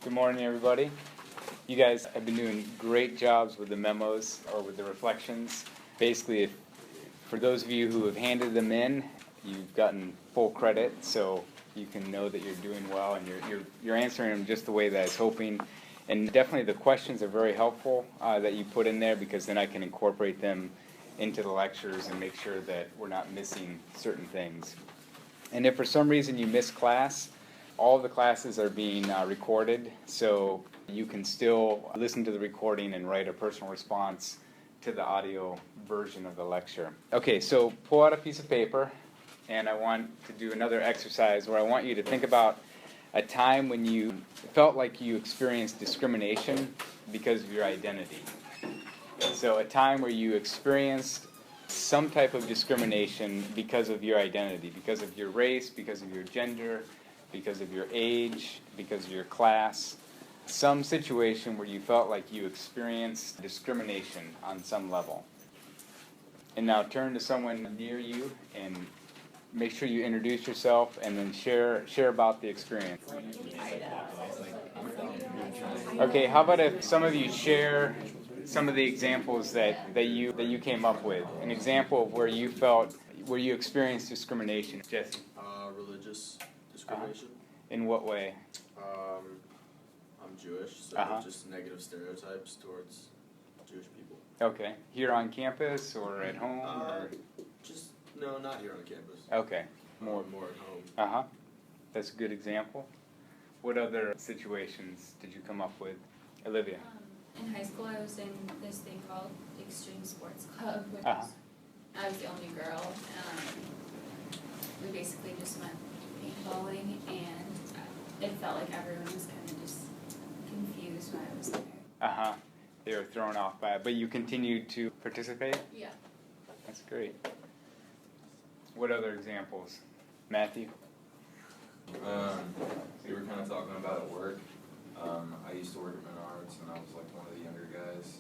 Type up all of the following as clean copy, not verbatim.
Good morning, everybody. You guys have been doing great jobs with the memos or with the reflections. Basically, for those of you who have handed them in, you've gotten full credit, so you can know that you're doing well and you're answering them just the way that I was hoping. And definitely the questions are very helpful that you put in there, because then I can incorporate them into the lectures and make sure that we're not missing certain things. And if for some reason you miss class, all of the classes are being recorded, so you can still listen to the recording and write a personal response to the audio version of the lecture. Okay, so pull out a piece of paper, and I want to do another exercise where I want you to think about a time when you felt like you experienced discrimination because of your identity. So a time where you experienced some type of discrimination because of your identity, because of your race, because of your gender, because of your age, because of your class, some situation where you felt like you experienced discrimination on some level. And now turn to someone near you and make sure you introduce yourself and then share about the experience. Okay, how about if some of you share some of the examples that you came up with? An example of where you experienced discrimination. Jesse? Religious discrimination. In what way? I'm Jewish, so just negative stereotypes towards Jewish people. Okay. Here on campus or at home? No, not here on campus. Okay. More at home. That's a good example. What other situations did you come up with? Olivia? In high school, I was in this thing called Extreme Sports Club, which Uh-huh. I was the only girl. We basically just went paintballing, and it felt like everyone was kind of just confused when I was there. They were thrown off by it, but you continued to participate? Yeah. That's great. What other examples? Matthew? We were kind of talking about at work. I used to work at Menards, and I was like one of the younger guys.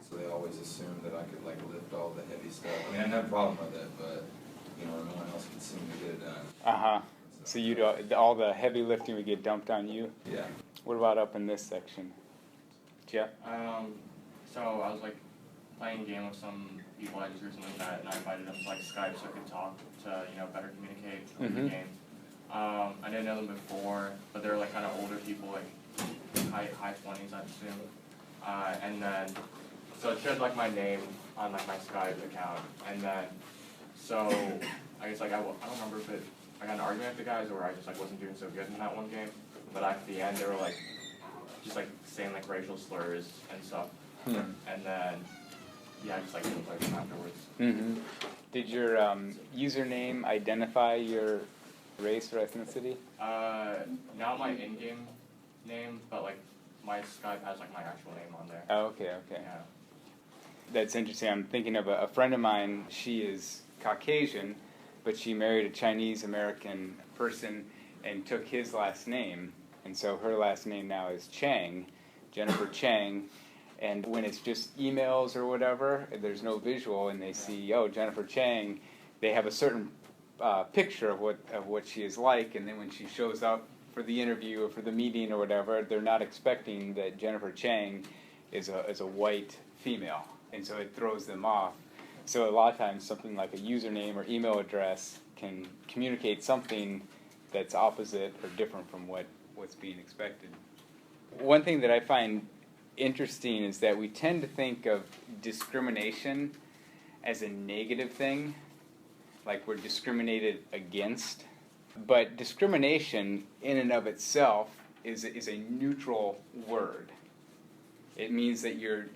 So they always assumed that I could like lift all the heavy stuff. I mean, I didn't have a problem with it, but no one else could seem to get it done. So you all the heavy lifting would get dumped on you? Yeah. What about up in this section? Jeff? So I was like playing a game with some people I just recently met, and I invited them to like Skype so I could talk to better communicate over the game. I didn't know them before, but they were like kind of older people, like high 20s, I'd assume. And then so it showed like my name on like my Skype account, and then so I guess like I don't remember if I got an argument with the guys or I just like wasn't doing so good in that one game. But at the end they were like just like saying like racial slurs and stuff. And then I just like didn't play them afterwards. Did your username identify your race or ethnicity? Not my in-game name, but like my Skype has like my actual name on there. Oh, okay. Yeah. That's interesting. I'm thinking of a friend of mine. She is Caucasian, but she married a Chinese American person and took his last name. And so her last name now is Chang, Jennifer Chang. And when it's just emails or whatever, there's no visual, and they see, Jennifer Chang, they have a certain picture of what she is like, and then when she shows up for the interview or for the meeting or whatever, they're not expecting that Jennifer Chang is a white female, and so it throws them off. So a lot of times something like a username or email address can communicate something that's opposite or different from what's being expected. One thing that I find interesting is that we tend to think of discrimination as a negative thing, like we're discriminated against. But discrimination in and of itself is a neutral word. It means that you're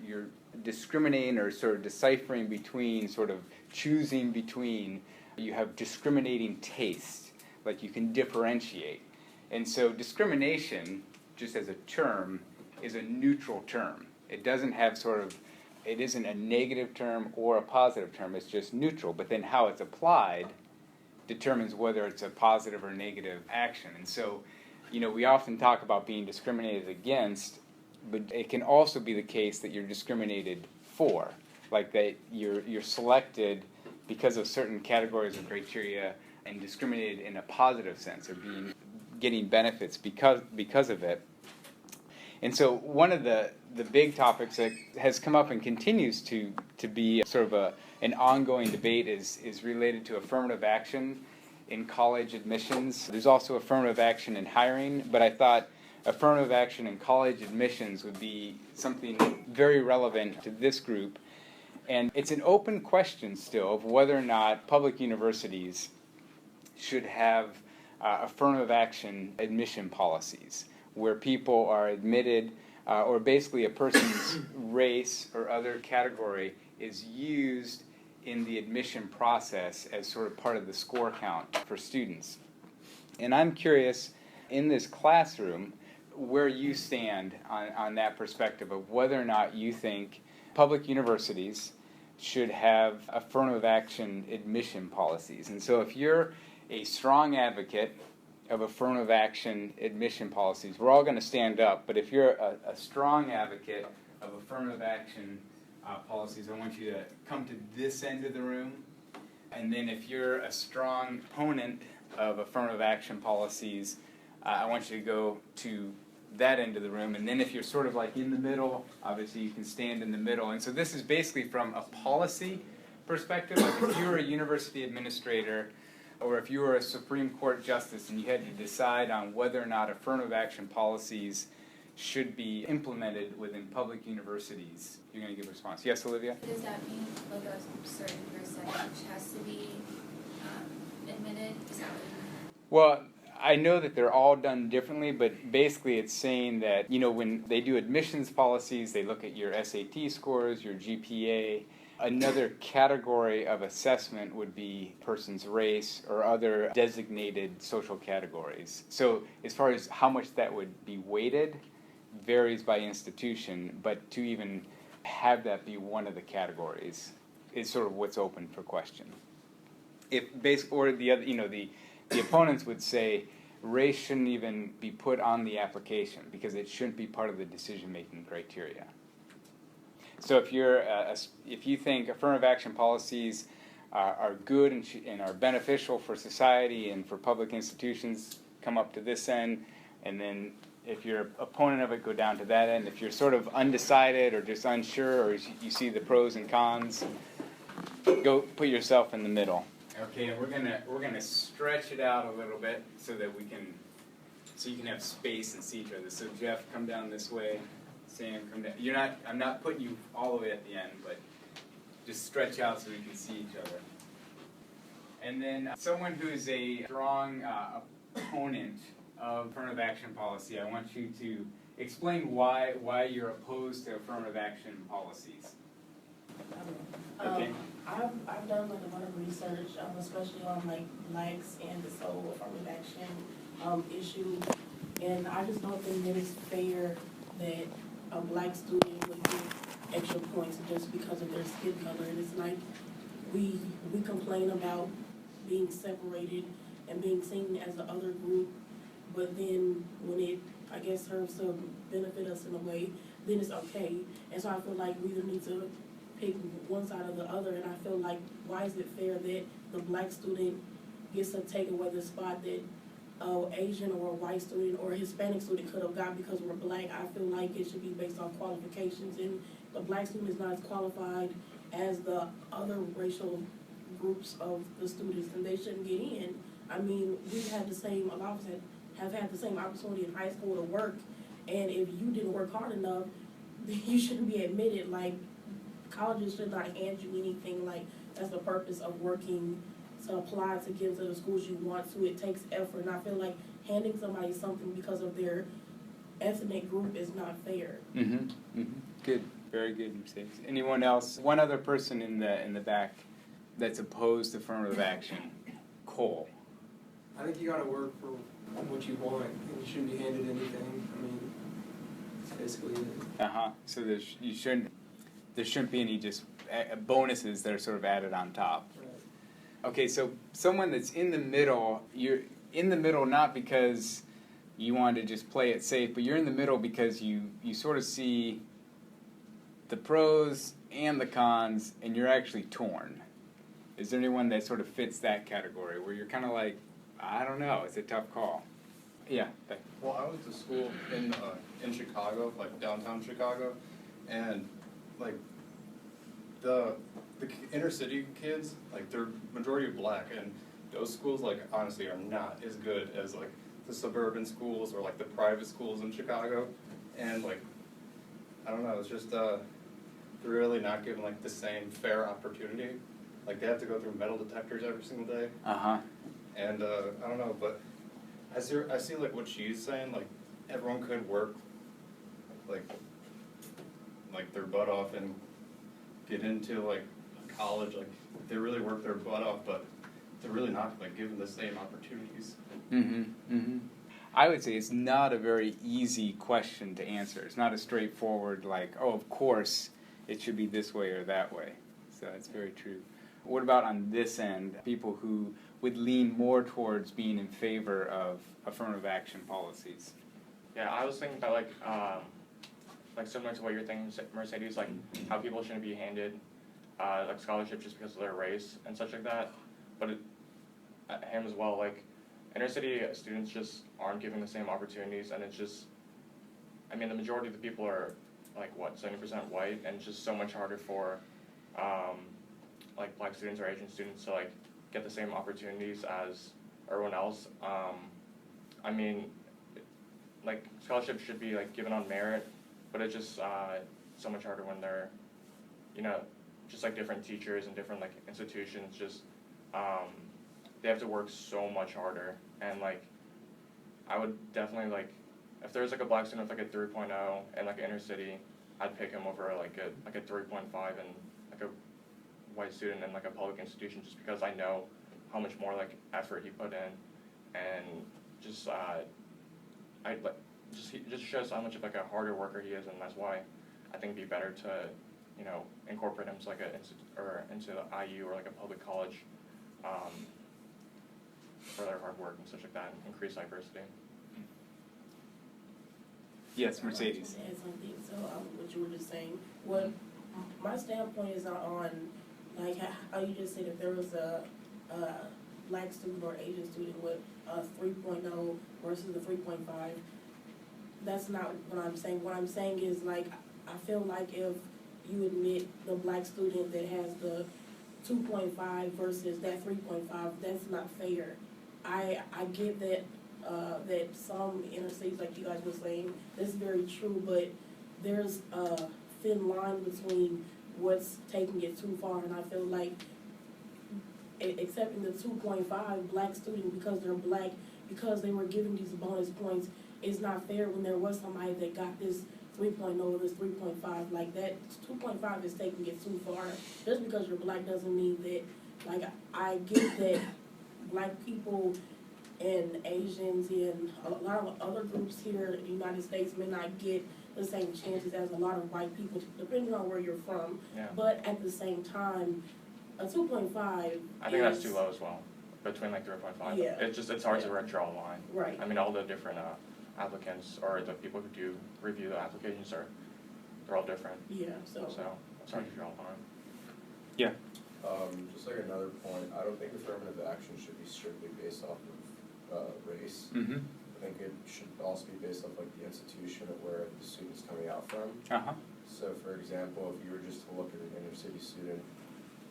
discriminating or sort of deciphering between, sort of choosing between. You have discriminating taste, like you can differentiate. And so discrimination, just as a term, is a neutral term. It doesn't have it isn't a negative term or a positive term, it's just neutral. But then how it's applied determines whether it's a positive or negative action. And so, we often talk about being discriminated against, but it can also be the case that you're discriminated for, like that you're selected because of certain categories of criteria and discriminated in a positive sense, or getting benefits because of it. And so one of the big topics that has come up and continues to be sort of an ongoing debate is related to affirmative action in college admissions. There's also affirmative action in hiring, but I thought affirmative action in college admissions would be something very relevant to this group. And it's an open question still of whether or not public universities should have affirmative action admission policies where people are admitted or basically a person's race or other category is used in the admission process as sort of part of the score count for students. And I'm curious, in this classroom, where you stand on that perspective of whether or not you think public universities should have affirmative action admission policies. And so if you're a strong advocate of affirmative action admission policies, we're all going to stand up, but if you're a strong advocate of affirmative action policies, I want you to come to this end of the room. And then if you're a strong opponent of affirmative action policies, I want you to go to that end of the room. And then if you're sort of like in the middle, obviously you can stand in the middle. And so this is basically from a policy perspective. Like if you were a university administrator or if you were a Supreme Court justice and you had to decide on whether or not affirmative action policies should be implemented within public universities, you're going to give a response. Yes, Olivia? Does that mean like a certain percentage has to be admitted? Is that what you mean? Well, I know that they're all done differently, but basically it's saying that, you know, when they do admissions policies, they look at your SAT scores, your GPA. Another category of assessment would be person's race or other designated social categories. So as far as how much that would be weighted varies by institution, but to even have that be one of the categories is sort of what's open for question. If or the other, you know, the opponents would say race shouldn't even be put on the application because it shouldn't be part of the decision-making criteria. So if you think affirmative action policies are good and are beneficial for society and for public institutions, come up to this end, and then if you're an opponent of it, go down to that end. If you're sort of undecided or just unsure or you see the pros and cons, go put yourself in the middle. Okay, and we're gonna stretch it out a little bit so that you can have space and see each other. So Jeff, come down this way. Sam, come down. I'm not putting you all the way at the end, but just stretch out so we can see each other. And then someone who is a strong opponent of affirmative action policy, I want you to explain why you're opposed to affirmative action policies. Okay. I've done like a lot of research, especially on like blacks and this whole affirmative action issue, and I just don't think that it's fair that a black student would get extra points just because of their skin color. And it's like we complain about being separated and being seen as the other group, but then when it, I guess, serves to benefit us in a way, then it's okay. And so I feel like we either need to pick one side or the other, and I feel like, why is it fair that the black student gets to take away the spot that Asian or a white student or a Hispanic student could have got because we're black? I feel like it should be based on qualifications, and the black student is not as qualified as the other racial groups of the students, and they shouldn't get in. I mean, we've had the same, a lot of us have had the same opportunity in high school to work, and if you didn't work hard enough, then you shouldn't be admitted. Like, colleges should not hand you anything. Like, that's the purpose of working, to apply to get into the schools you want to. It takes effort, and I feel like handing somebody something because of their ethnic group is not fair. Mm-hmm. Mm-hmm. Good. Very good, Mercedes. Anyone else? One other person in the back that's opposed to affirmative action. Cole. I think you gotta work for what you want, and you shouldn't be handed anything. I mean, that's basically it. So there shouldn't be any just bonuses that are sort of added on top. Right. Okay, so someone that's in the middle, you're in the middle not because you want to just play it safe, but you're in the middle because you sort of see the pros and the cons, and you're actually torn. Is there anyone that sort of fits that category where you're kind of like, I don't know, it's a tough call? Yeah. Well, I went to school in Chicago, like downtown Chicago, and like the inner city kids, like they're majority black, and those schools like honestly are not as good as like the suburban schools or like the private schools in Chicago, and like I don't know, it's just they're really not given like the same fair opportunity. Like they have to go through metal detectors every single day. And I don't know, but I see like what she's saying, like everyone could work like their butt off and get into like college, like they really work their butt off, but they're really not like given the same opportunities. I would say it's not a very easy question to answer. It's not a straightforward like, oh, of course it should be this way or that way. So it's very true. What about on this end, people who would lean more towards being in favor of affirmative action policies? Yeah, I was thinking about like similar to what you're thinking, Mercedes, like how people shouldn't be handed like scholarships just because of their race and such like that. But him as well, like inner city students just aren't given the same opportunities, and it's just, I mean, the majority of the people are like 70% white, and it's just so much harder for like black students or Asian students to like get the same opportunities as everyone else. I mean, like scholarships should be like given on merit, but it's just so much harder when they're, just like different teachers and different like institutions just they have to work so much harder. And like I would definitely like, if there's like a black student with like a 3.0 and like inner city, I'd pick him over like a 3.5 and like a white student in like a public institution, just because I know how much more like effort he put in, and just he just shows how much of like a harder worker he is, and that's why I think it'd be better to incorporate him to like into the IU or like a public college for their hard work and such like that, and increase diversity. Yes, Mercedes. I'd like to add something. So what you were just saying, what my standpoint is on, like how you just said, if there was a black student or Asian student with a 3.0 versus a 3.5, that's not what I'm saying. What I'm saying is, like, I feel like if you admit the black student that has the 2.5 versus that 3.5, that's not fair. I get that that some inner cities, like you guys were saying, that's very true, but there's a thin line between what's taking it too far, and I feel like accepting the 2.5 black student because they're black, because they were given these bonus points, is not fair when there was somebody that got this 3.0 or this 3.5. Like that 2.5 is taking it too far. Just because you're black doesn't mean that, like, I get that black people and Asians and a lot of other groups here in the United States may not get the same chances as a lot of white people, depending on where you're from. Yeah. But at the same time, a 2.5 I think that's too low as well. Between like 3.5. Yeah. It's hard to draw a line. Right. I mean, all the different applicants or the people who do review the applications they're all different. Yeah. So it's hard to draw a line. Yeah. Just like another point, I don't think affirmative action should be strictly based off of race. Mm-hmm. I think it should also be based off like the institution of where the student's coming out from. So for example, if you were just to look at an inner city student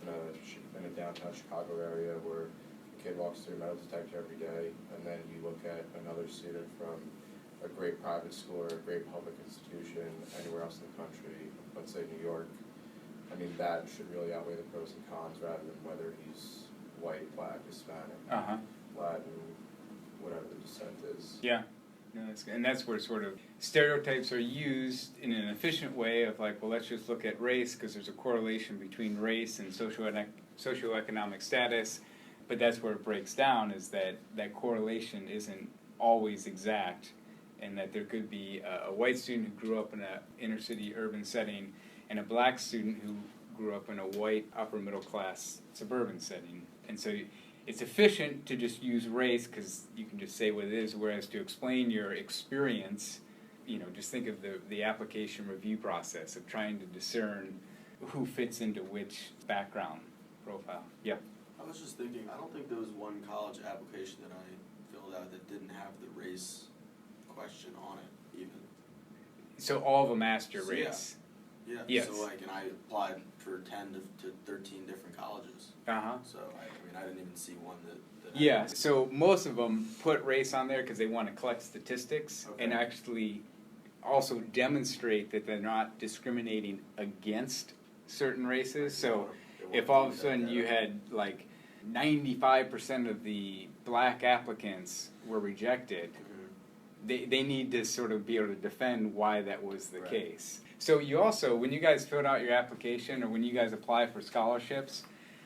in a downtown Chicago area where the kid walks through a metal detector every day, and then you look at another student from a great private school or a great public institution anywhere else in the country, let's say New York, I mean, that should really outweigh the pros and cons rather than whether he's white, black, Hispanic, Latin, whatever the descent is. Yeah. No, and that's where sort of stereotypes are used in an efficient way of like, well, let's just look at race because there's a correlation between race and socioeconomic status. But that's where it breaks down, is that that correlation isn't always exact, and that there could be a white student who grew up in an inner city urban setting and a black student who grew up in a white upper middle class suburban setting. And so it's efficient to just use race because you can just say what it is, whereas to explain your experience, just think of the application review process of trying to discern who fits into which background profile. Yeah. I was just thinking, I don't think there was one college application that I filled out that didn't have the race question on it even. So all of them asked your So, race? Yeah, Yes. so like, and I applied for 10 to 13 different colleges. Uh-huh. So I mean, I didn't even see one that Yeah, so most of them put race on there because they want to collect statistics and Okay. actually also demonstrate that they're not discriminating against certain races. So if all of a sudden you had like 95% of the black applicants were rejected, they need to sort of be able to defend why that was the case. So you also, when you guys filled out your application or when you guys apply for scholarships,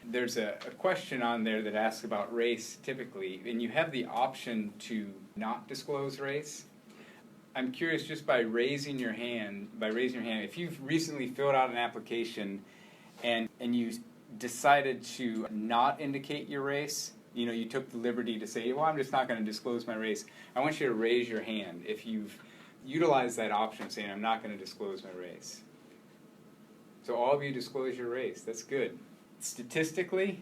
there's a question on there that asks about race typically, and you have the option to not disclose race. I'm curious, just by raising your hand, if you've recently filled out an application and you decided to not indicate your race, you took the liberty to say, well, I'm just not going to disclose my race. I want you to raise your hand if you've utilized that option saying, I'm not going to disclose my race. So all of you disclose your race. That's good. Statistically,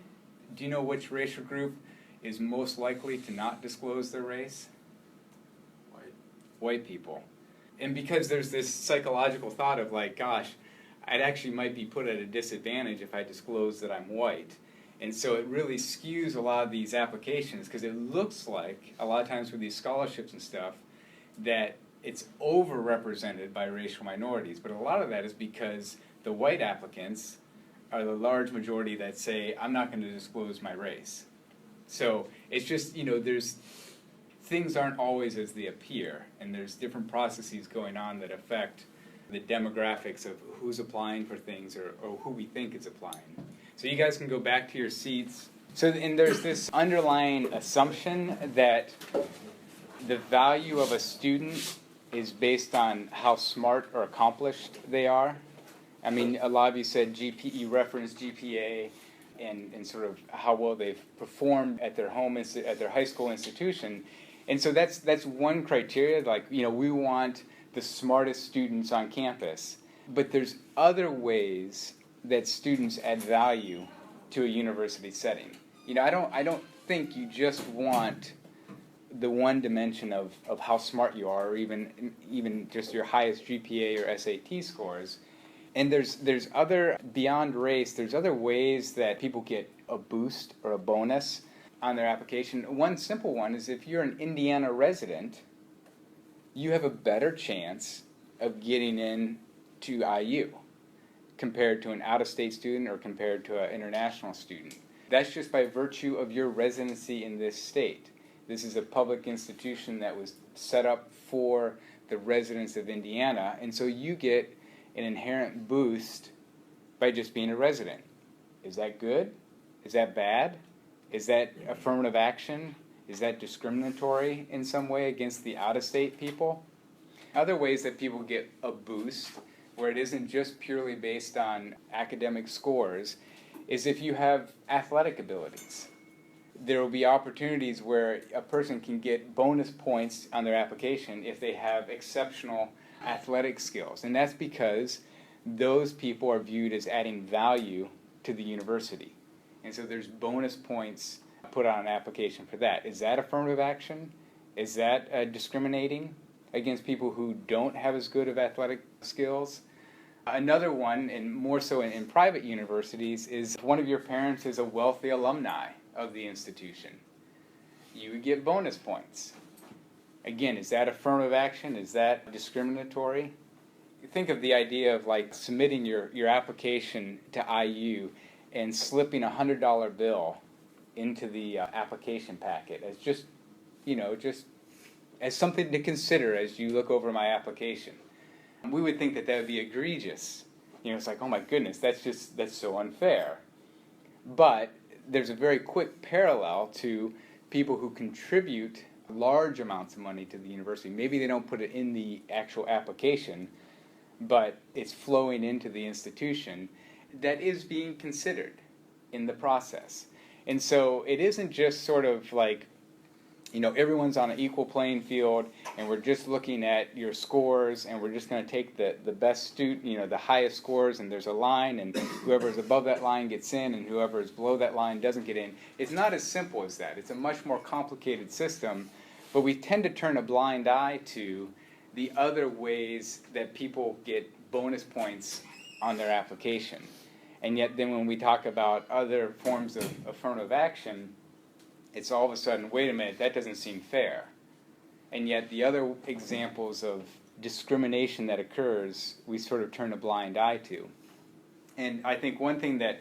do you know which racial group is most likely to not disclose their race? White people. And because there's this psychological thought of like, gosh, I'd actually might be put at a disadvantage if I disclose that I'm white. And so it really skews a lot of these applications because it looks like, a lot of times with these scholarships and stuff, that it's overrepresented by racial minorities. But a lot of that is because the white applicants are the large majority that say, I'm not going to disclose my race. So it's just, there's things aren't always as they appear, and there's different processes going on that affect the demographics of who's applying for things or who we think is applying. So you guys can go back to your seats. So, and there's this underlying assumption that the value of a student is based on how smart or accomplished they are. I mean, a lot of you said you referenced GPA and sort of how well they've performed at their at their high school institution. And so that's one criteria, like, we want the smartest students on campus. But there's other ways that students add value to a university setting. I don't think you just want the one dimension of how smart you are, or even just your highest GPA or SAT scores. And there's other, beyond race, there's other ways that people get a boost or a bonus on their application. One simple one is if you're an Indiana resident, you have a better chance of getting in to IU compared to an out-of-state student or compared to an international student. That's just by virtue of your residency in this state. This is a public institution that was set up for the residents of Indiana, and so you get an inherent boost by just being a resident. Is that good? Is that bad? Is that affirmative action? Is that discriminatory in some way against the out-of-state people? Other ways that people get a boost, where it isn't just purely based on academic scores, is if you have athletic abilities. There will be opportunities where a person can get bonus points on their application if they have exceptional athletic skills. And that's because those people are viewed as adding value to the university. And so there's bonus points put on an application for that. Is that affirmative action? Is that discriminating against people who don't have as good of athletic skills? Another one, and more so in private universities, is if one of your parents is a wealthy alumni of the institution. You would get bonus points. Again, is that affirmative action? Is that discriminatory? Think of the idea of like submitting your application to IU and slipping a $100 bill into the application packet as just as something to consider as you look over my application. We would think that would be egregious. It's like, oh my goodness, that's so unfair. But there's a very quick parallel to people who contribute large amounts of money to the university. Maybe they don't put it in the actual application, but it's flowing into the institution. That is being considered in the process. And so it isn't just sort of like, everyone's on an equal playing field and we're just looking at your scores and we're just going to take the best student, the highest scores, and there's a line and whoever is above that line gets in and whoever is below that line doesn't get in. It's not as simple as that. It's a much more complicated system but we tend to turn a blind eye to the other ways that people get bonus points on their application. And yet then when we talk about other forms of affirmative action, it's all of a sudden, wait a minute, that doesn't seem fair. And yet the other examples of discrimination that occurs, we sort of turn a blind eye to. And I think one thing that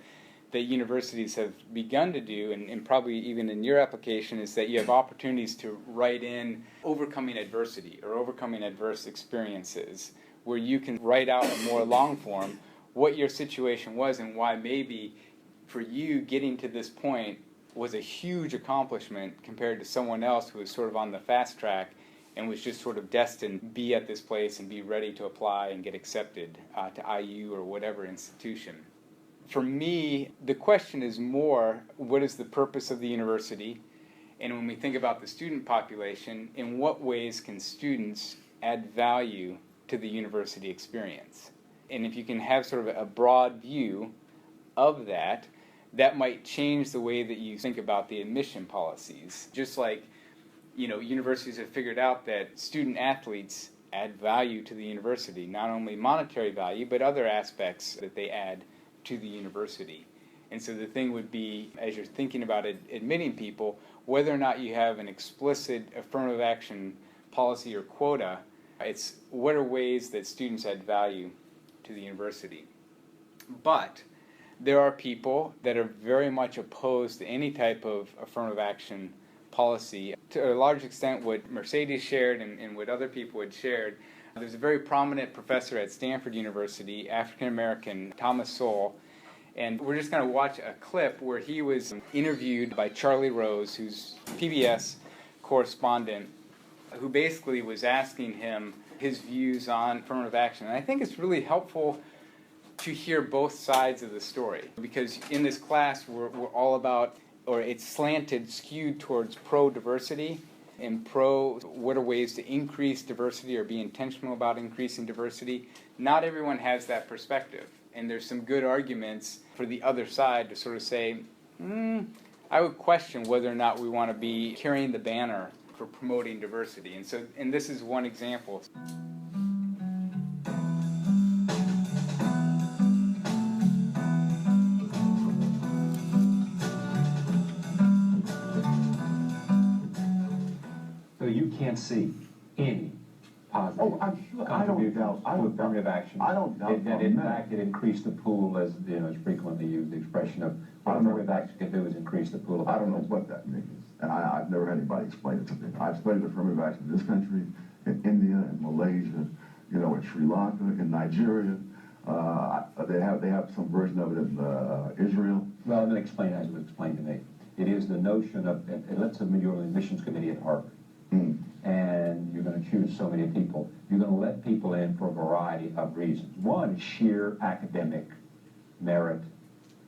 universities have begun to do, and probably even in your application, is that you have opportunities to write in overcoming adversity or overcoming adverse experiences, where you can write out a more long form what your situation was and why maybe for you getting to this point was a huge accomplishment compared to someone else who was sort of on the fast track and was just sort of destined to be at this place and be ready to apply and get accepted to IU or whatever institution. For me, the question is more, what is the purpose of the university? And when we think about the student population, in what ways can students add value to the university experience? And if you can have sort of a broad view of that, that might change the way that you think about the admission policies. Just like, universities have figured out that student athletes add value to the university, not only monetary value, but other aspects that they add to the university. And so the thing would be, as you're thinking about admitting people, whether or not you have an explicit affirmative action policy or quota, it's what are ways that students add value to the university. But there are people that are very much opposed to any type of affirmative action policy. To a large extent, what Mercedes shared and what other people had shared, there's a very prominent professor at Stanford University, African-American, Thomas Sowell, and we're just going to watch a clip where he was interviewed by Charlie Rose, who's PBS correspondent, who basically was asking him his views on affirmative action. And I think it's really helpful to hear both sides of the story, because in this class we're all about, or it's slanted, skewed towards pro-diversity and what are ways to increase diversity or be intentional about increasing diversity. Not everyone has that perspective, and there's some good arguments for the other side to sort of say, I would question whether or not we want to be carrying the banner for promoting diversity. And this is one example. So you can't see any positive contribution to affirmative action. I don't doubt that in fact it increased the pool, as is frequently used. The expression of what affirmative action can do is increase the pool of I don't know what that means, and I've never had anybody explain it to me. I've studied affirmative action in this country, in India, in Malaysia, in Sri Lanka, in Nigeria. They have some version of it in Israel. Well, let me explain as it was explained to me. It is the notion of, let's say you're on the admissions committee at Harvard, and you're going to choose so many people. You're going to let people in for a variety of reasons. One is sheer academic merit.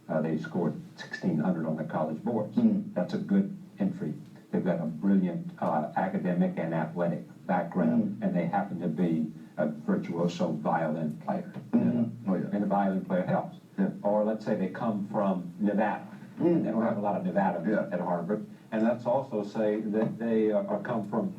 They scored 1,600 on the college boards. That's a good entry. They've got a brilliant academic and athletic background, and they happen to be a virtuoso violin player. And a violin player helps. Yeah. Or let's say they come from Nevada. They don't have a lot of Nevada at Harvard. And let's also say that they come from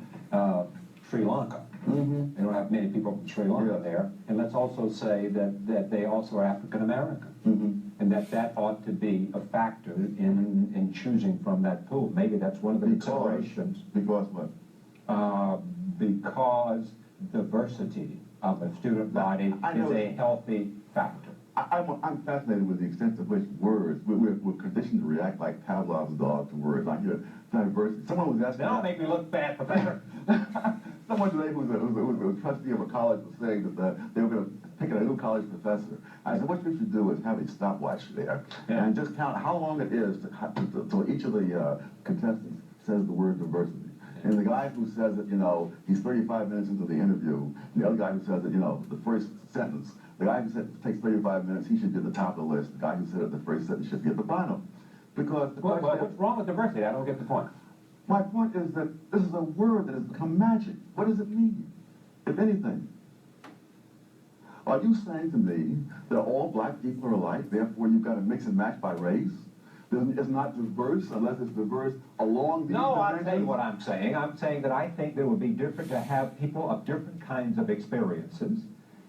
Sri Lanka. They don't have many people from Sri Lanka there. And let's also say that they also are African American. And that ought to be a factor in choosing from that pool. Maybe that's one of the considerations. Because what? Because diversity of a student body is a healthy factor. I'm fascinated with the extent to which words, we're conditioned to react like Pavlov's dog to words. I hear diversity. Someone was asking. Don't make me look bad, Professor. Someone today who was a trustee of a college was saying that they were going to pick a new college professor. I said, what you should do is have a stopwatch there and just count how long it is till each of the contestants says the word diversity. And the guy who says it, he's 35 minutes into the interview, and the other guy who says it, the first sentence, the guy who said it takes 35 minutes, he should be at the top of the list. The guy who said it the first sentence should be at the bottom. Because what's wrong with diversity? I don't get the point. My point is that this is a word that has become magic. What does it mean, if anything? Are you saying to me that all black people are alike, therefore you've got to mix and match by race? It's not diverse unless it's diverse along these No, I'll tell you dimensions? what I'm saying. I'm saying that I think there would be different to have people of different kinds of experiences.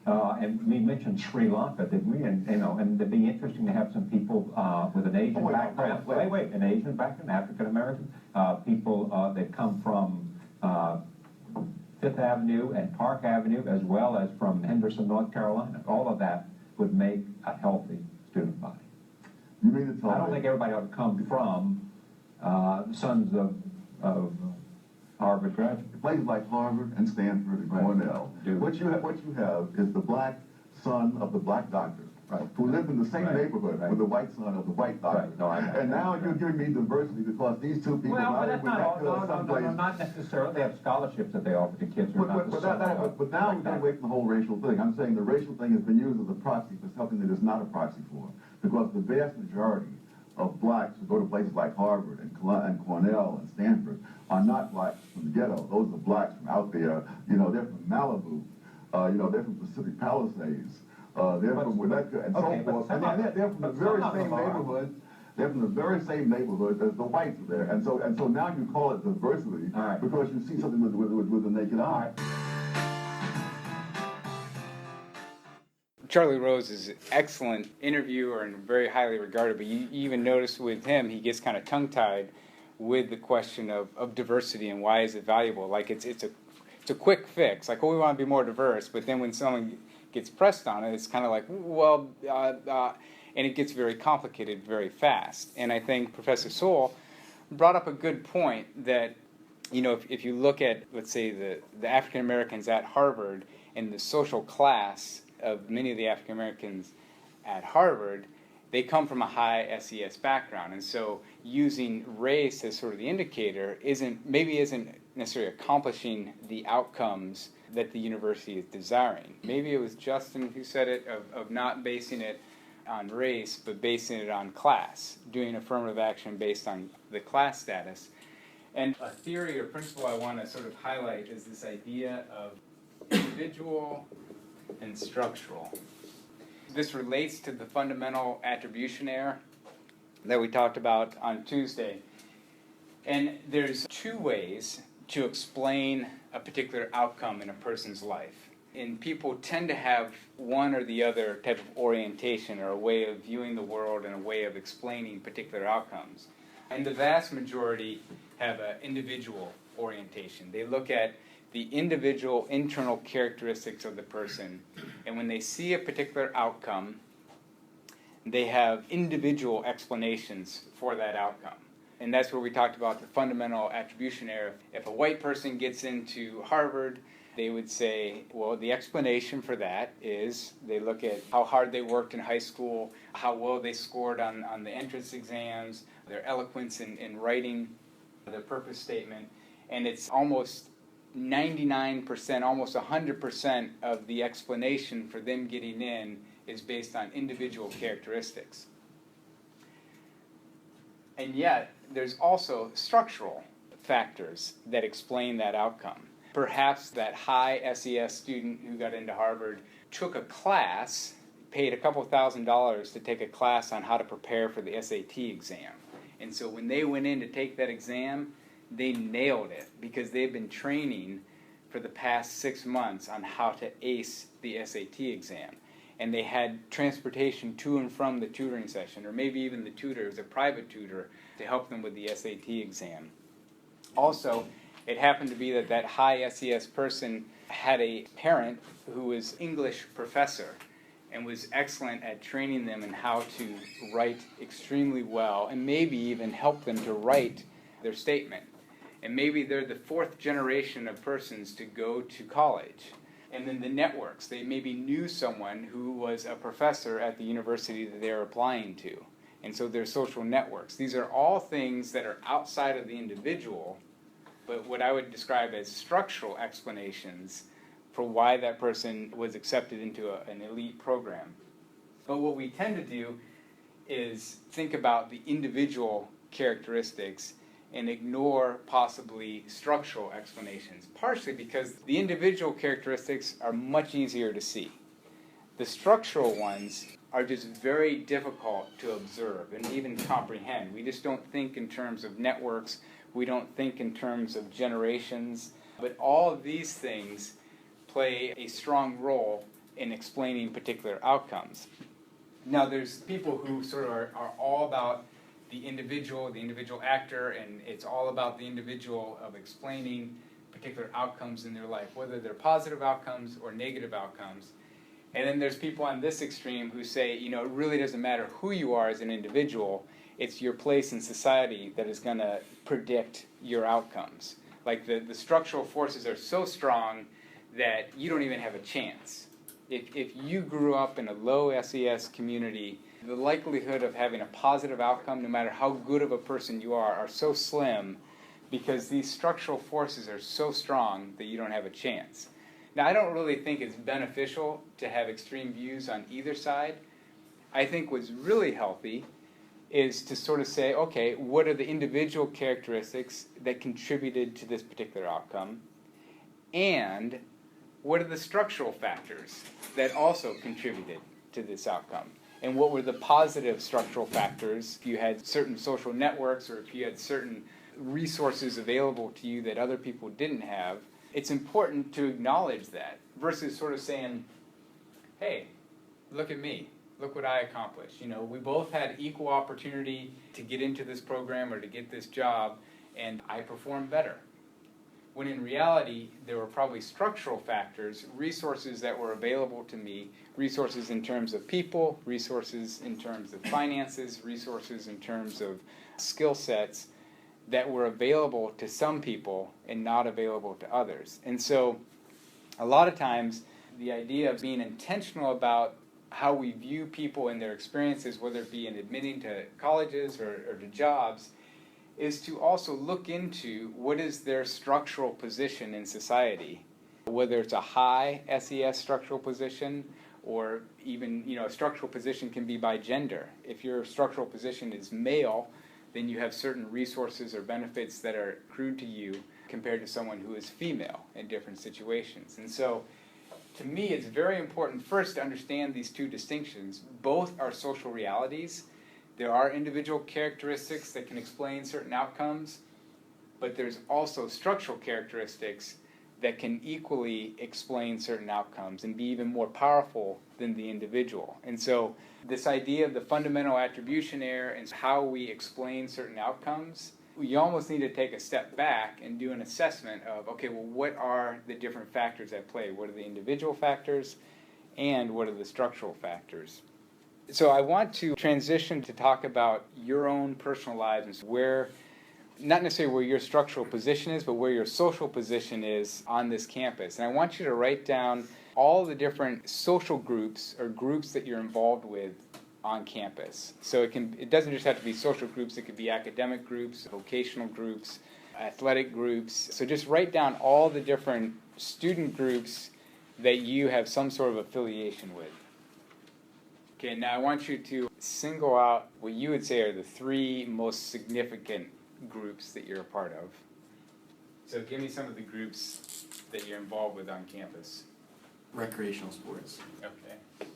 And we mentioned Sri Lanka, didn't we? And it'd be interesting to have some people with an Asian background. Wait, an Asian background, African American, people that come from Fifth Avenue and Park Avenue, as well as from Henderson, North Carolina. All of that would make a healthy student body. You mean to tell I don't me- think everybody ought to come from sons of Harvard graduates. Places like Harvard and Stanford and Cornell, what you have is the black son of the black doctor, who lived in the same neighborhood with the white son of the white doctor. No, and now you're giving me diversity because these two people Well, but that's not all. someplace. No, not necessarily. They have scholarships that they offer to kids who are not the son of But now we get away from the whole racial thing. I'm saying the racial thing has been used as a proxy for something that is not a proxy for. Because the vast majority of blacks who go to places like Harvard and Cornell and Stanford are not blacks from the ghetto. Those are blacks from out there. They're from Malibu. They're from Pacific Palisades. They're from Winnetka and so forth. And they're from the very same neighborhood. They're from the very same neighborhood as the whites are there. And so now you call it diversity because you see something with the naked eye. Charlie Rose is an excellent interviewer and very highly regarded, but you even notice with him, he gets kind of tongue-tied with the question of diversity and why is it valuable. Like it's a quick fix, like, oh, we want to be more diverse, but then when someone gets pressed on it, it's kind of like, well, and it gets very complicated very fast. And I think Professor Sewell brought up a good point that, if you look at, let's say, the African Americans at Harvard and the social class of many of the African Americans at Harvard, they come from a high SES background, and so using race as sort of the indicator isn't necessarily accomplishing the outcomes that the university is desiring. Maybe it was Justin who said it, of not basing it on race, but basing it on class, doing affirmative action based on the class status. And a theory or principle I want to sort of highlight is this idea of individual and structural. This relates to the fundamental attribution error that we talked about on Tuesday. And there's two ways to explain a particular outcome in a person's life. And people tend to have one or the other type of orientation or a way of viewing the world and a way of explaining particular outcomes. And the vast majority have an individual orientation. They look at the individual internal characteristics of the person, and when they see a particular outcome, they have individual explanations for that outcome. And that's where we talked about the fundamental attribution error. If a white person gets into Harvard, they would say, well, the explanation for that is they look at how hard they worked in high school, how well they scored on the entrance exams, their eloquence in writing, their purpose statement, and it's almost 99%, almost 100% of the explanation for them getting in is based on individual characteristics. And yet, there's also structural factors that explain that outcome. Perhaps that high SES student who got into Harvard took a class, paid a couple $1,000s to take a class on how to prepare for the SAT exam. And so when they went in to take that exam, they nailed it because they've been training for the past 6 months on how to ace the SAT exam. And they had transportation to and from the tutoring session, or maybe even the tutor was a private tutor to help them with the SAT exam. Also, it happened to be that high SES person had a parent who was English professor and was excellent at training them in how to write extremely well and maybe even help them to write their statement. And maybe they're the 4th generation of persons to go to college. And then the networks, they maybe knew someone who was a professor at the university that they're applying to. And so they're social networks. These are all things that are outside of the individual, but what I would describe as structural explanations for why that person was accepted into an elite program. But what we tend to do is think about the individual characteristics and ignore possibly structural explanations, partially because the individual characteristics are much easier to see. The structural ones are just very difficult to observe and even comprehend. We just don't think in terms of networks. We don't think in terms of generations. But all of these things play a strong role in explaining particular outcomes. Now, there's people who sort of are all about the individual actor, and it's all about the individual of explaining particular outcomes in their life, whether they're positive outcomes or negative outcomes. And then there's people on this extreme who say, it really doesn't matter who you are as an individual, it's your place in society that is going to predict your outcomes. Like the structural forces are so strong that you don't even have a chance. If you grew up in a low SES community, the likelihood of having a positive outcome, no matter how good of a person you are so slim because these structural forces are so strong that you don't have a chance. Now, I don't really think it's beneficial to have extreme views on either side. I think what's really healthy is to sort of say, okay, what are the individual characteristics that contributed to this particular outcome? And what are the structural factors that also contributed to this outcome? And what were the positive structural factors if you had certain social networks or if you had certain resources available to you that other people didn't have? It's important to acknowledge that versus sort of saying, hey, look at me. Look what I accomplished. We both had equal opportunity to get into this program or to get this job, and I performed better. When in reality, there were probably structural factors, resources that were available to me, resources in terms of people, resources in terms of finances, resources in terms of skill sets that were available to some people and not available to others. And so a lot of times the idea of being intentional about how we view people and their experiences, whether it be in admitting to colleges or to jobs, is to also look into what is their structural position in society, whether it's a high SES structural position or even, a structural position can be by gender. If your structural position is male, then you have certain resources or benefits that are accrued to you compared to someone who is female in different situations. And so, to me, it's very important first to understand these two distinctions. Both are social realities. There are individual characteristics that can explain certain outcomes, but there's also structural characteristics that can equally explain certain outcomes and be even more powerful than the individual. And so this idea of the fundamental attribution error and how we explain certain outcomes, you almost need to take a step back and do an assessment of, okay, well, what are the different factors at play? What are the individual factors and what are the structural factors? So I want to transition to talk about your own personal lives and where, not necessarily where your structural position is, but where your social position is on this campus. And I want you to write down all the different social groups or groups that you're involved with on campus. So it doesn't just have to be social groups, it could be academic groups, vocational groups, athletic groups. So just write down all the different student groups that you have some sort of affiliation with. Okay, now I want you to single out what you would say are the three most significant groups that you're a part of. So give me some of the groups that you're involved with on campus. Recreational sports. Okay.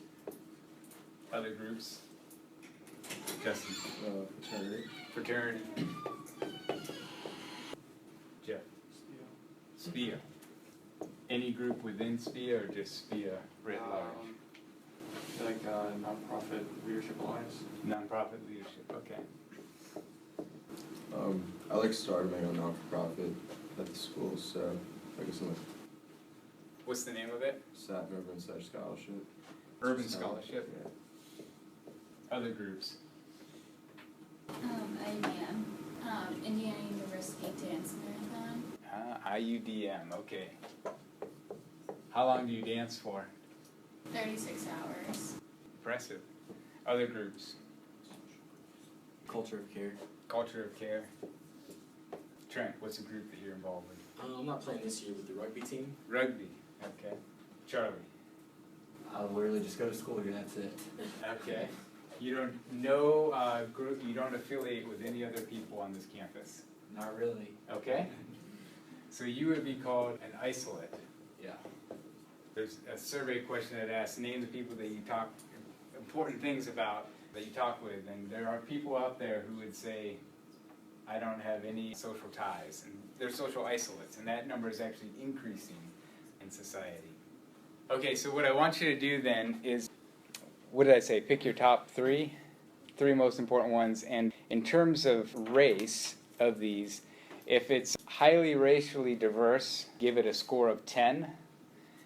Other groups? Justin? Fraternity. Fraternity. Jeff? SPIA. Any group within SPIA or just SPIA writ large? Like Nonprofit Leadership Alliance. Nonprofit leadership, okay. I like starting my own non-for-profit at the school, so I guess I'm like What's the name of it? Satin Urban Sedge Scholarship. Urban Scholarship? Yeah. Other groups? IUDM, Indiana University Dance Marathon. IUDM, okay. How long do you dance for? 36 hours. Impressive. Other groups? Culture of care. Culture of care. Trent, what's the group that you're involved with? I'm not playing this year with the rugby team. Rugby, okay. Charlie? I'll literally just go to school and that's it. Okay. You don't know group, you don't affiliate with any other people on this campus? Not really. Okay. So you would be called an isolate. Yeah. There's a survey question that asks, name the people that you talk important things about that you talk with, and there are people out there who would say, I don't have any social ties, and they're social isolates, and that number is actually increasing in society. Okay, so what I want you to do then is, what did I say, pick your top three most important ones, and in terms of race of these, if it's highly racially diverse, give it a score of 10,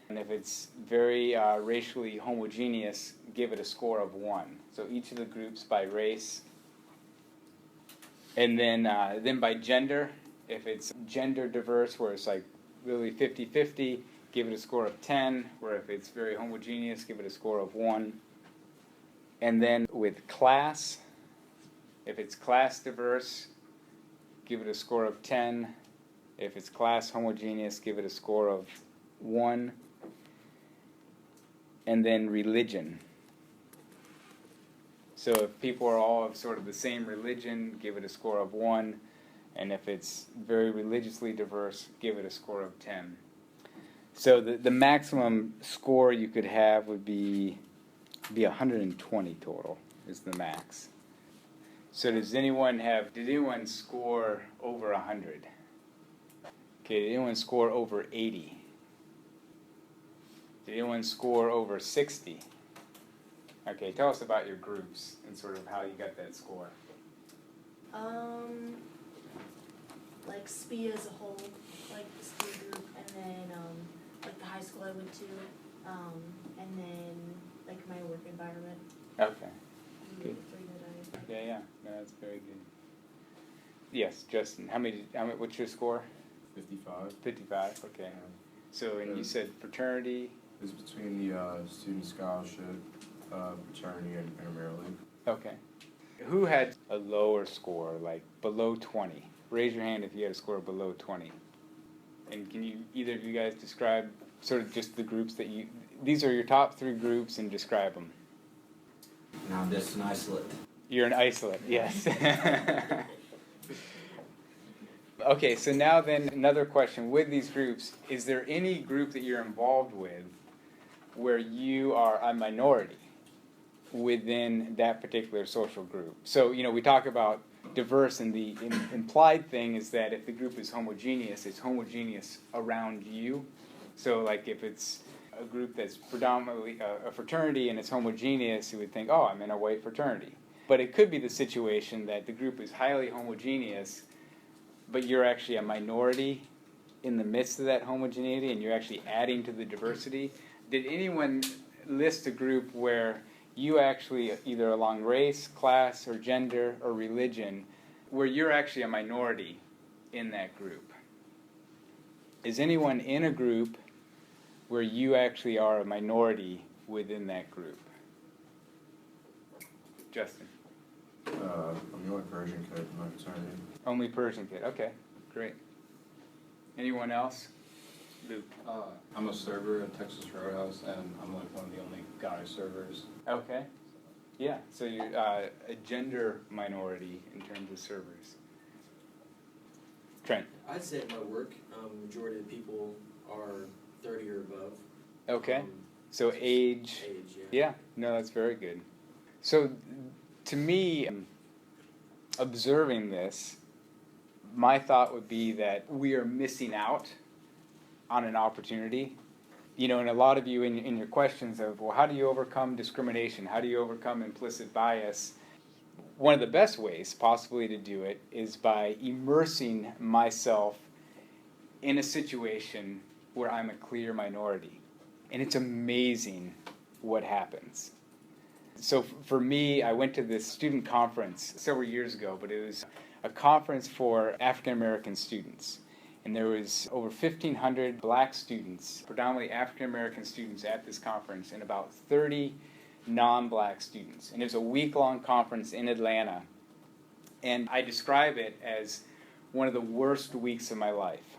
and if it's very racially homogeneous, give it a score of 1. So each of the groups by race. And then by gender, if it's gender diverse, where it's like really 50-50, give it a score of 10, where if it's very homogeneous, give it a score of 1. And then with class, if it's class diverse, give it a score of 10. If it's class homogeneous, give it a score of 1. And then religion. So if people are all of sort of the same religion, give it a score of 1. And if it's very religiously diverse, give it a score of 10. So the maximum score you could have would be 120 total is the max. So did anyone score over 100? Okay, did anyone score over 80? Did anyone score over 60? Okay, tell us about your groups and sort of how you got that score. Like SPIA as a whole, like the SPIA group, and then like the high school I went to, and then like my work environment. Okay. Good. Yeah, no, that's very good. Yes, Justin, what's your score? 55. 55, okay. So, and you said fraternity? It was between the student scholarship, fraternity, and intramural league. Okay. Who had a lower score, like below 20? Raise your hand if you had a score below 20. And can you, either of you guys describe sort of just the groups that these are your top 3 groups, and describe them. Now I'm just an isolate. You're an isolate, yes. Okay, so now then another question. With these groups, is there any group that you're involved with where you are a minority within that particular social group? So, we talk about diverse, and the implied thing is that if the group is homogeneous, it's homogeneous around you. So, like if it's a group that's predominantly a fraternity and it's homogeneous, you would think, oh, I'm in a white fraternity. But it could be the situation that the group is highly homogeneous, but you're actually a minority in the midst of that homogeneity, and you're actually adding to the diversity. Did anyone list a group where you actually, either along race, class, or gender, or religion, where you're actually a minority in that group? Is anyone in a group where you actually are a minority within that group? Justin? I'm the only Persian kid in my fraternity. Only Persian kid, okay, great. Anyone else? Luke? I'm a server at Texas Roadhouse, and I'm like one of the only guy servers. Okay. Yeah, so you're a gender minority in terms of servers. Trent? I'd say at my work, majority of the people are 30 or above. Okay. So age. Age, yeah. Yeah, no, that's very good. So to me, observing this, my thought would be that we are missing out on an opportunity. And a lot of you in your questions of, well, how do you overcome discrimination? How do you overcome implicit bias? One of the best ways possibly to do it is by immersing myself in a situation where I'm a clear minority. And it's amazing what happens. So for me, I went to this student conference several years ago, but it was a conference for African American students. And there was over 1,500 black students, predominantly African American students at this conference, and about 30 non-black students. And it was a week-long conference in Atlanta. And I describe it as one of the worst weeks of my life.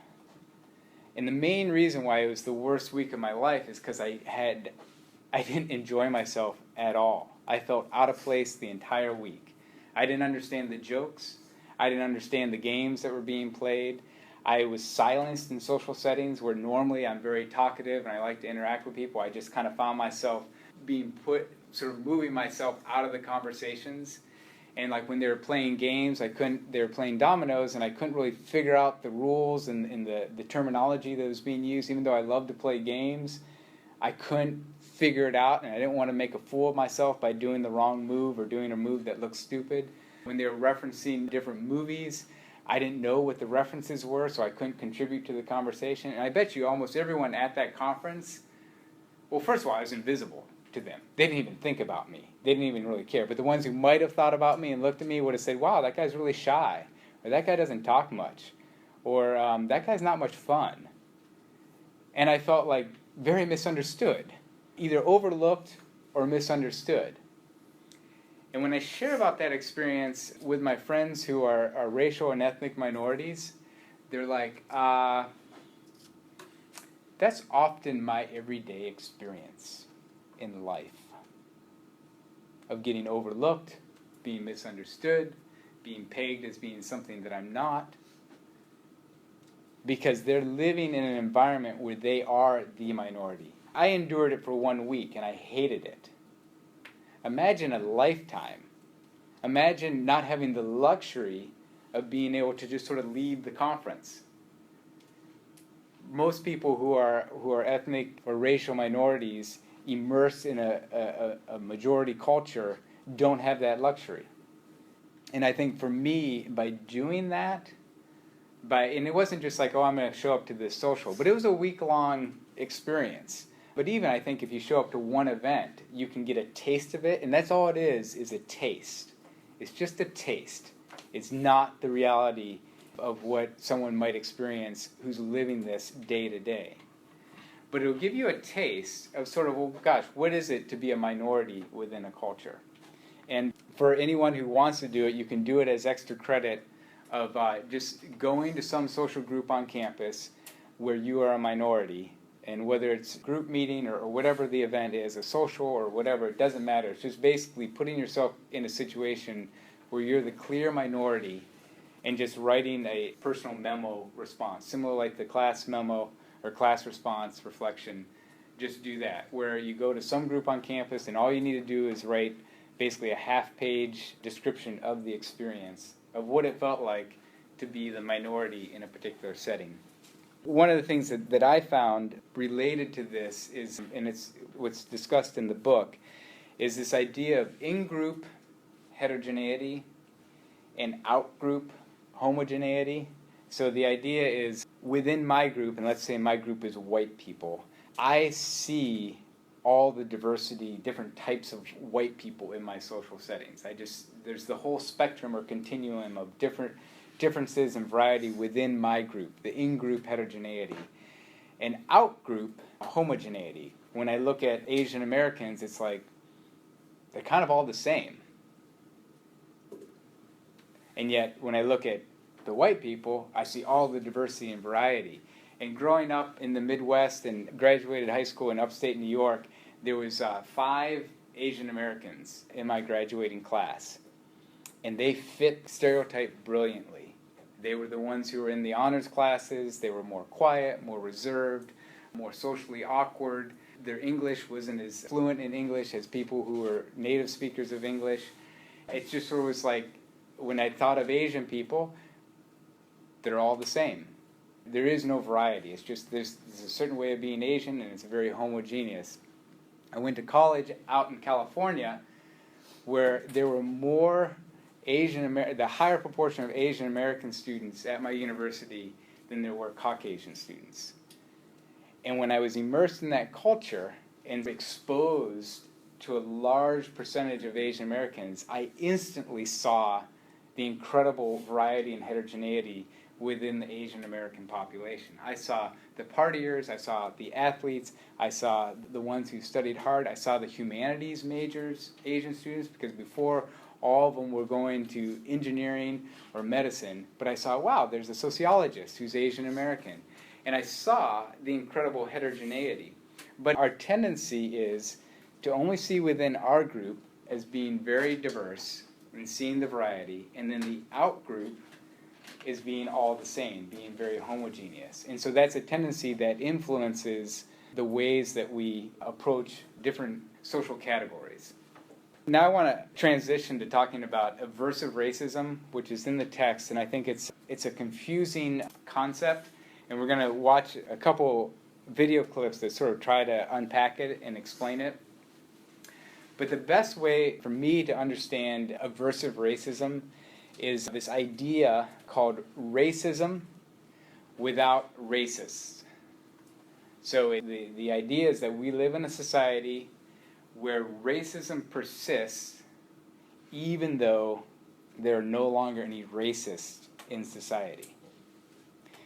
And the main reason why it was the worst week of my life is because I didn't enjoy myself at all. I felt out of place the entire week. I didn't understand the jokes. I didn't understand the games that were being played. I was silenced in social settings where normally I'm very talkative and I like to interact with people. I just kind of found myself being put sort of moving myself out of the conversations. And like when they were playing games, they were playing dominoes, and I couldn't really figure out the rules and the terminology that was being used. Even though I love to play games, I couldn't figure it out, and I didn't want to make a fool of myself by doing the wrong move or doing a move that looked stupid. When they were referencing different movies, I didn't know what the references were, so I couldn't contribute to the conversation. And I bet you almost everyone at that conference, well, first of all, I was invisible to them. They didn't even think about me. They didn't even really care. But the ones who might have thought about me and looked at me would have said, wow, that guy's really shy, or that guy doesn't talk much, or that guy's not much fun. And I felt like very misunderstood, either overlooked or misunderstood. And when I share about that experience with my friends who are racial and ethnic minorities, they're like, that's often my everyday experience in life, of getting overlooked, being misunderstood, being pegged as being something that I'm not, because they're living in an environment where they are the minority. I endured it for 1 week and I hated it. Imagine a lifetime. Imagine not having the luxury of being able to just sort of leave the conference. Most people who are ethnic or racial minorities immersed in a majority culture don't have that luxury. And I think for me, by doing that, and it wasn't just like, oh, I'm going to show up to this social, but it was a week-long experience. But even I think if you show up to one event, you can get a taste of it, and that's all it is a taste. It's just a taste. It's not the reality of what someone might experience who's living this day to day. But it'll give you a taste of sort of, well, gosh, what is it to be a minority within a culture? And for anyone who wants to do it, you can do it as extra credit of just going to some social group on campus where you are a minority. And whether it's a group meeting or whatever the event is, a social or whatever, it doesn't matter. It's just basically putting yourself in a situation where you're the clear minority and just writing a personal memo response, similar like the class memo or class response reflection. Just do that, where you go to some group on campus and all you need to do is write basically a half-page description of the experience, of what it felt like to be the minority in a particular setting. One of the things that I found related to this is, and it's what's discussed in the book, is this idea of in-group heterogeneity and out-group homogeneity. So the idea is, within my group, and let's say my group is white people, I see all the diversity, different types of white people in my social settings. There's the whole spectrum or continuum of differences and variety within my group, the in-group heterogeneity. And out-group homogeneity. When I look at Asian Americans, it's like they're kind of all the same. And yet, when I look at the white people, I see all the diversity and variety. And growing up in the Midwest and graduated high school in upstate New York, there was 5 Asian Americans in my graduating class. And they fit stereotype brilliantly. They were the ones who were in the honors classes. They were more quiet, more reserved, more socially awkward. Their English wasn't as fluent in English as people who were native speakers of English. It just sort of was like, when I thought of Asian people, they're all the same. There is no variety. It's just there's a certain way of being Asian, and it's very homogeneous. I went to college out in California, where there were more the higher proportion of Asian American students at my university than there were Caucasian students. And when I was immersed in that culture and exposed to a large percentage of Asian Americans, I instantly saw the incredible variety and heterogeneity within the Asian American population. I saw the partiers, I saw the athletes, I saw the ones who studied hard, I saw the humanities majors, Asian students, because before all of them were going to engineering or medicine, but I saw, wow, there's a sociologist who's Asian American. And I saw the incredible heterogeneity. But our tendency is to only see within our group as being very diverse and seeing the variety, and then the out group is being all the same, being very homogeneous. And so that's a tendency that influences the ways that we approach different social categories. Now I want to transition to talking about aversive racism, which is in the text, and I think it's a confusing concept, and we're going to watch a couple video clips that sort of try to unpack it and explain it. But the best way for me to understand aversive racism is this idea called racism without racists. So the idea is that we live in a society where racism persists even though there are no longer any racists in society.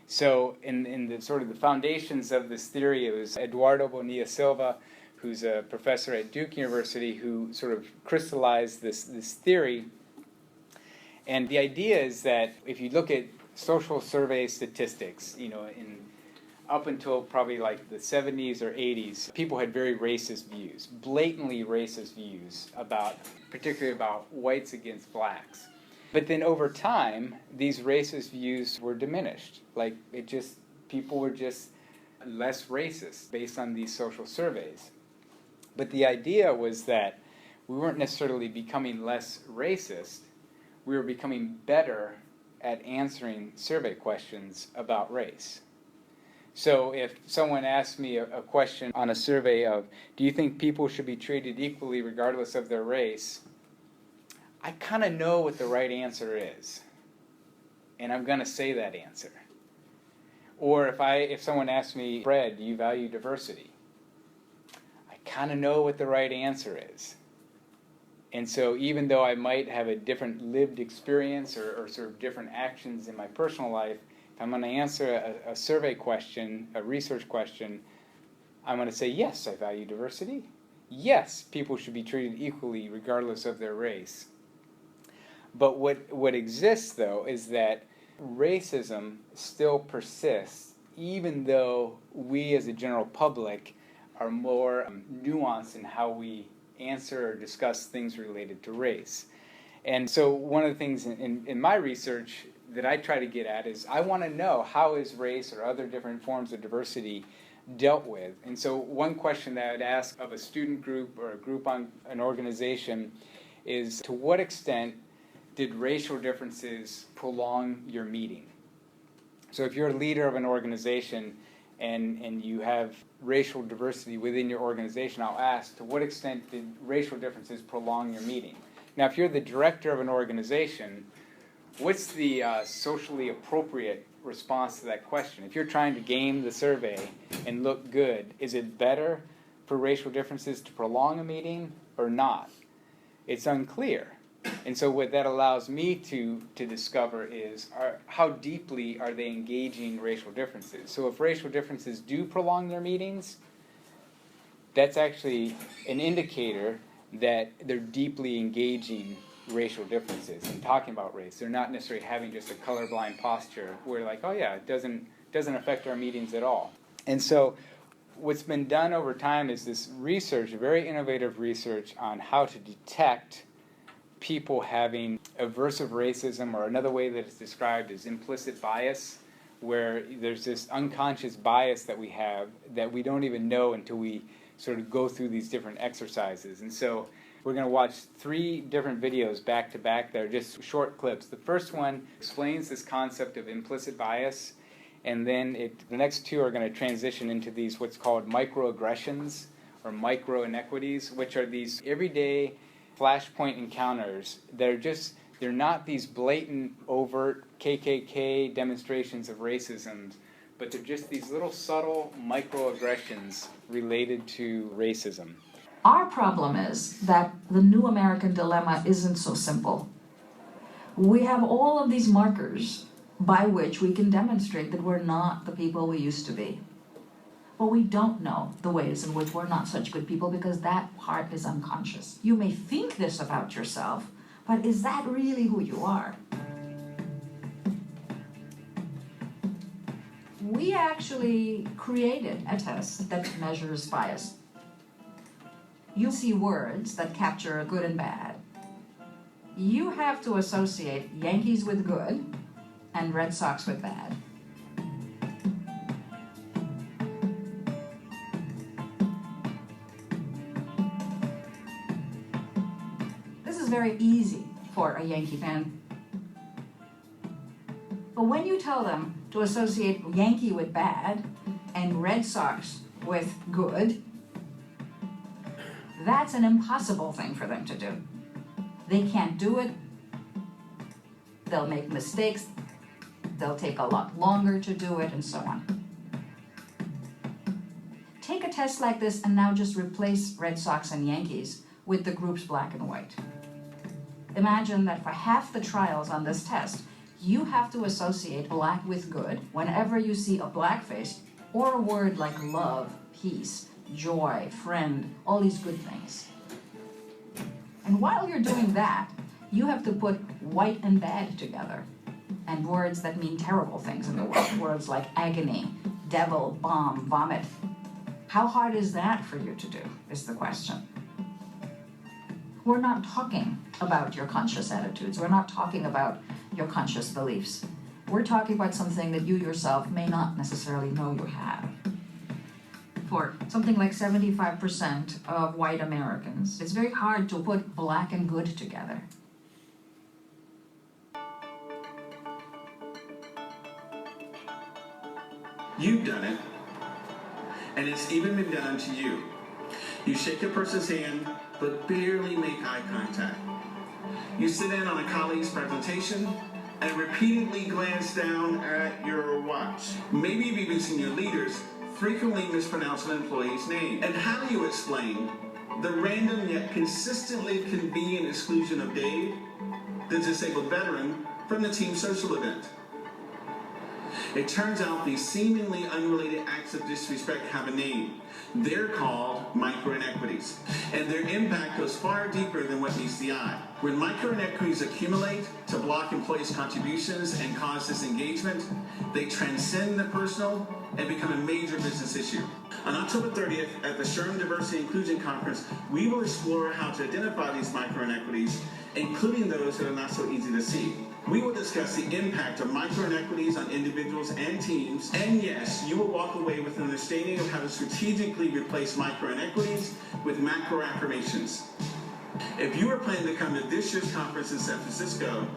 So in the sort of the foundations of this theory, it was Eduardo Bonilla Silva, who's a professor at Duke University, who sort of crystallized this theory. And the idea is that if you look at social survey statistics, up until probably like the 70s or 80s, people had very racist views, blatantly racist views particularly about whites against blacks. But then over time, these racist views were diminished. People were just less racist based on these social surveys. But the idea was that we weren't necessarily becoming less racist, we were becoming better at answering survey questions about race. So if someone asked me a question on a survey of, do you think people should be treated equally regardless of their race? I kind of know what the right answer is, and I'm going to say that answer. Or if someone asks me, Fred, do you value diversity? I kind of know what the right answer is. And so even though I might have a different lived experience or sort of different actions in my personal life, if I'm going to answer a survey question, a research question, I'm going to say, yes, I value diversity. Yes, people should be treated equally regardless of their race. But what exists, though, is that racism still persists, even though we as a general public are more nuanced in how we answer or discuss things related to race. And so one of the things in my research that I try to get at is I want to know, how is race or other different forms of diversity dealt with? And so one question that I would ask of a student group or a group on an organization is, to what extent did racial differences prolong your meeting? So if you're a leader of an organization and you have racial diversity within your organization, I'll ask, to what extent did racial differences prolong your meeting? Now, if you're the director of an organization, what's the socially appropriate response to that question? If you're trying to game the survey and look good, is it better for racial differences to prolong a meeting or not? It's unclear. And so what that allows me to discover is, how deeply are they engaging racial differences? So if racial differences do prolong their meetings, that's actually an indicator that they're deeply engaging racial differences and talking about race. They're not necessarily having just a colorblind posture where like, oh yeah, it doesn't affect our meetings at all. And so what's been done over time is this research, very innovative research on how to detect people having aversive racism, or another way that it's described is implicit bias, where there's this unconscious bias that we have that we don't even know until we sort of go through these different exercises. And so we're going to watch 3 different videos back to back that are just short clips. The first one explains this concept of implicit bias, and then the next 2 are going to transition into these what's called microaggressions or micro-inequities, which are these everyday flashpoint encounters that are they're not these blatant, overt KKK demonstrations of racism, but they're just these little subtle microaggressions related to racism. Our problem is that the new American dilemma isn't so simple. We have all of these markers by which we can demonstrate that we're not the people we used to be. But we don't know the ways in which we're not such good people, because that part is unconscious. You may think this about yourself, but is that really who you are? We actually created a test that measures bias. You see words that capture good and bad. You have to associate Yankees with good and Red Sox with bad. very easy for a Yankee fan. But when you tell them to associate Yankee with bad and Red Sox with good, that's an impossible thing for them to do. They can't do it. They'll make mistakes. They'll take a lot longer to do it, and so on. Take a test like this and now just replace Red Sox and Yankees with the groups black and white. Imagine that for half the trials on this test, you have to associate black with good whenever you see a black face or a word like love, peace, joy, friend, all these good things. And while you're doing that, you have to put white and bad together, and words that mean terrible things in the world, words like agony, devil, bomb, vomit. How hard is that for you to do, is the question. We're not talking about your conscious attitudes. We're not talking about your conscious beliefs. We're talking about something that you yourself may not necessarily know you have. For something like 75% of white Americans, it's very hard to put black and good together. You've done it, and it's even been done to you. You shake a person's hand, but barely make eye contact. You sit in on a colleague's presentation and repeatedly glance down at your watch. Maybe you've even seen your leaders frequently mispronounce an employee's name. And how do you explain the random yet consistently convenient exclusion of Dave, the disabled veteran, from the team social event? It turns out these seemingly unrelated acts of disrespect have a name. They're called micro-inequities, and their impact goes far deeper than what meets the eye. When micro-inequities accumulate to block employees' contributions and cause disengagement, they transcend the personal and become a major business issue. On October 30th, at the SHRM Diversity Inclusion Conference, we will explore how to identify these micro-inequities, including those that are not so easy to see. We will discuss the impact of micro-inequities on individuals and teams, and yes, you will walk away with an understanding of how to strategically replace micro-inequities with macro-affirmations. If you are planning to come to this year's conference in San Francisco,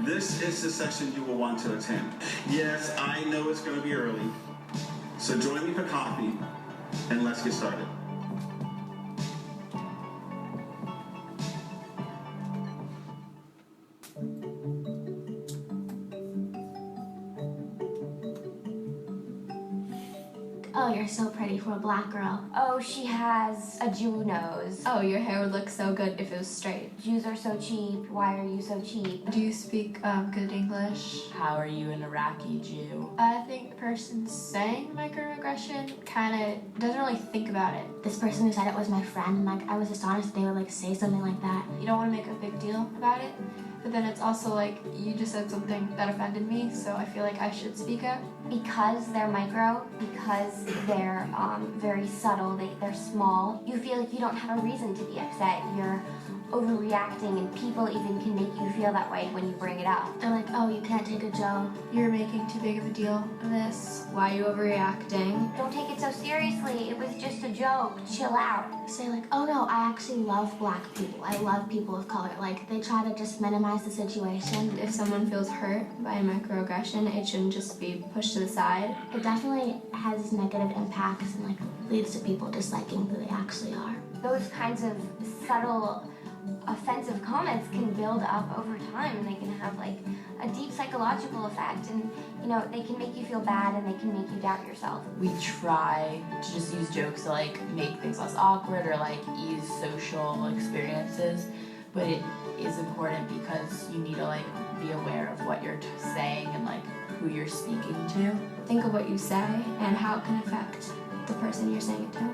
this is the session you will want to attend. Yes, I know it's going to be early, so join me for coffee, and let's get started. Oh, you're so pretty for a black girl. Oh, she has a Jew nose. Oh, your hair would look so good if it was straight. Jews are so cheap. Why are you so cheap? Do you speak good English? How are you an Iraqi Jew? I think the person saying microaggression kind of doesn't really think about it. This person who said it was my friend, like, I was astonished they would, like, say something like that. You don't want to make a big deal about it, but then it's also like, you just said something that offended me, so I feel like I should speak up. Because they're micro, because they're very subtle, they're small, you feel like you don't have a reason to be upset. You're overreacting, and people even can make you feel that way when you bring it up. They're like, oh, you can't take a joke. You're making too big of a deal of this. Why are you overreacting? Don't take it so seriously. It was just a joke. Chill out. Say like, oh no, I actually love black people. I love people of color. Like, they try to just minimize the situation. If someone feels hurt by a microaggression, it shouldn't just be pushed to the side. It definitely has negative impacts and like leads to people disliking who they actually are. Those kinds of subtle offensive comments can build up over time, and they can have like a deep psychological effect, and you know, they can make you feel bad and they can make you doubt yourself. We try to just use jokes to like make things less awkward or like ease social experiences, but it is important because you need to like be aware of what you're saying and like who you're speaking to. Think of what you say and how it can affect the person you're saying it to.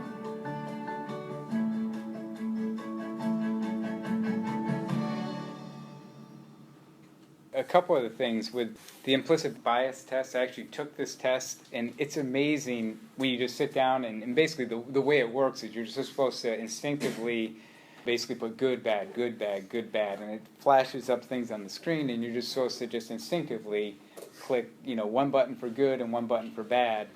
A couple of the things with the implicit bias test, I actually took this test, and it's amazing when you just sit down and basically the way it works is you're just supposed to instinctively basically put good, bad, good, bad, good, bad, and it flashes up things on the screen, and you're just supposed to just instinctively click, you know, one button for good and one button for bad.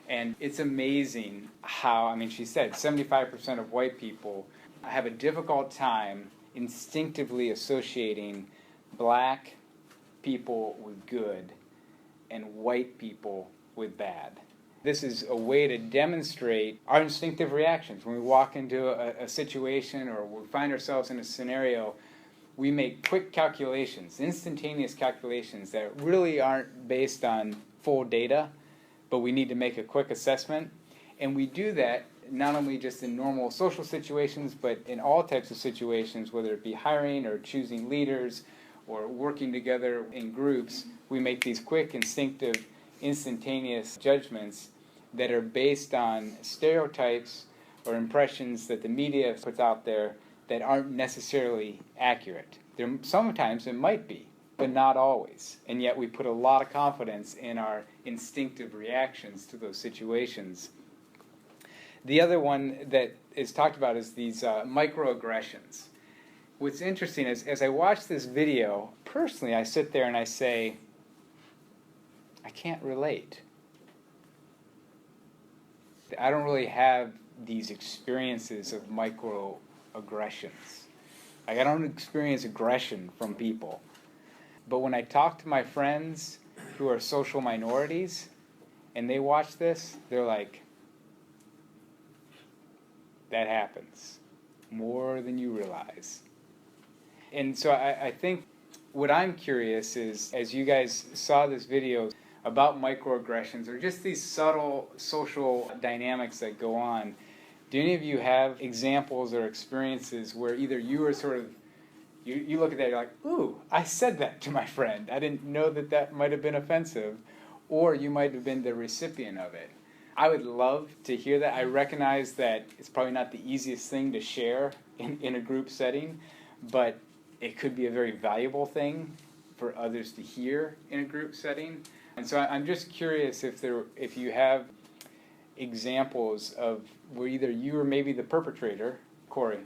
And it's amazing how, I mean, she said 75% of white people have a difficult time instinctively associating black people with good and white people with bad. This is a way to demonstrate our instinctive reactions. When we walk into a situation or we find ourselves in a scenario, we make quick calculations, instantaneous calculations that really aren't based on full data, but we need to make a quick assessment. And we do that not only just in normal social situations, but in all types of situations, whether it be hiring or choosing leaders or working together in groups. We make these quick, instinctive, instantaneous judgments that are based on stereotypes or impressions that the media puts out there that aren't necessarily accurate. Sometimes it might be, but not always. And yet we put a lot of confidence in our instinctive reactions to those situations. The other one that is talked about is these microaggressions. What's interesting is, as I watch this video, personally I sit there and I say, I can't relate. I don't really have these experiences of microaggressions. Like, I don't experience aggression from people. But when I talk to my friends who are social minorities and they watch this, they're like, that happens more than you realize. And so I think what I'm curious is, as you guys saw this video about microaggressions or just these subtle social dynamics that go on, do any of you have examples or experiences where either you were sort of, you look at that, you're like, ooh, I said that to my friend. I didn't know that might have been offensive, or you might have been the recipient of it. I would love to hear that. I recognize that it's probably not the easiest thing to share in a group setting, but it could be a very valuable thing for others to hear in a group setting. And so I'm just curious if you have examples of where either you or maybe the perpetrator. Corey.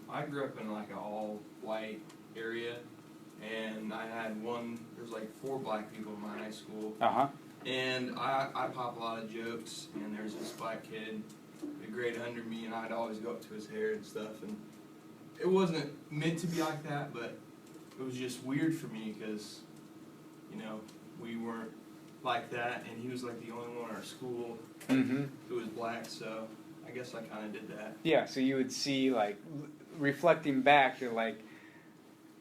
I grew up in like an all-white area, and I had there was like 4 black people in my high school. Uh-huh. And I pop a lot of jokes, and there's this black kid, a grade under me, and I'd always go up to his hair and stuff, and it wasn't meant to be like that, but it was just weird for me because, we weren't like that, and he was like the only one in our school who was black, so I guess I kind of did that. Yeah, so you would see, like, reflecting back, you're like,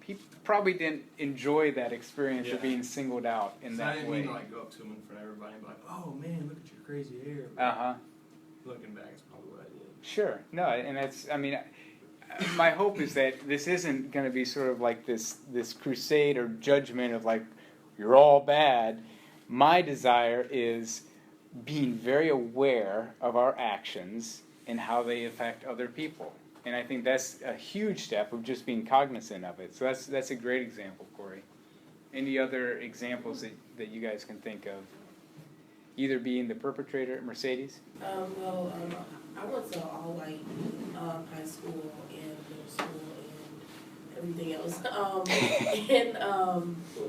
he probably didn't enjoy that experience of being singled out in that way. I didn't mean to like go up to him in front of everybody and be like, oh man, look at your crazy hair. Uh-huh. Looking back, it's probably what I did. Sure. No, and that's, my hope is that this isn't going to be sort of like this crusade or judgment of like, you're all bad. My desire is being very aware of our actions and how they affect other people. And I think that's a huge step of just being cognizant of it. So that's a great example, Corey. Any other examples that you guys can think of? Either being the perpetrator, Mercedes? I went to all-white high school and middle school and everything else.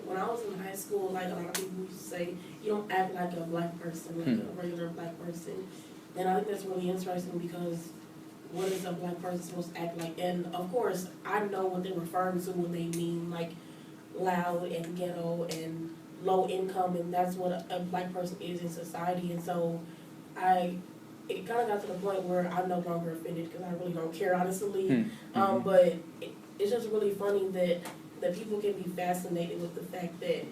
When I was in high school, like a lot of people used to say, you don't act like a black person, like a regular black person. And I think that's really interesting because what is a black person supposed to act like? And of course, I know what they're referring to when they mean like loud and ghetto and low income, and that's what a black person is in society. And so it kind of got to the point where I'm no longer offended because I really don't care, honestly. But it's just really funny that people can be fascinated with the fact that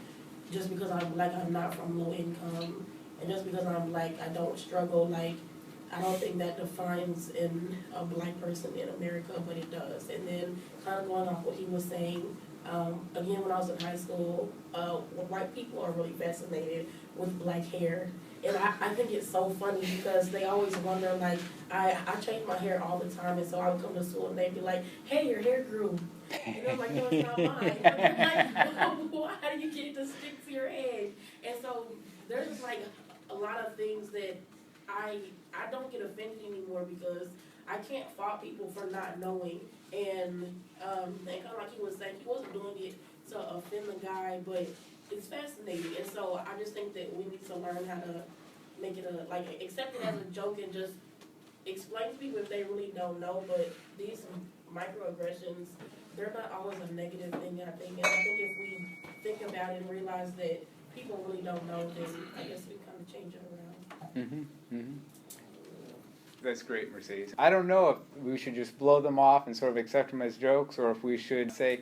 just because I'm black, I'm not from low income, and just because I'm black, I don't struggle. Like, I don't think that defines in a black person in America, but it does. And then kind of going off what he was saying, again, when I was in high school, white people are really fascinated with black hair. And I think it's so funny because they always wonder, like, I change my hair all the time, and so I would come to school and they'd be like, hey, your hair grew. And I'm like, no, it's not mine. Like, why do you get to stick to your head? And so there's just like a lot of things that I don't get offended anymore because I can't fault people for not knowing. And kind of like he was saying, he wasn't doing it to offend the guy, but it's fascinating. And so I just think that we need to learn how to make it accept it as a joke and just explain to people if they really don't know. But these microaggressions, they're not always a negative thing, I think. And I think if we think about it and realize that people really don't know, then I guess we kind of change it around. That's great, Mercedes. I don't know if we should just blow them off and sort of accept them as jokes, or if we should say,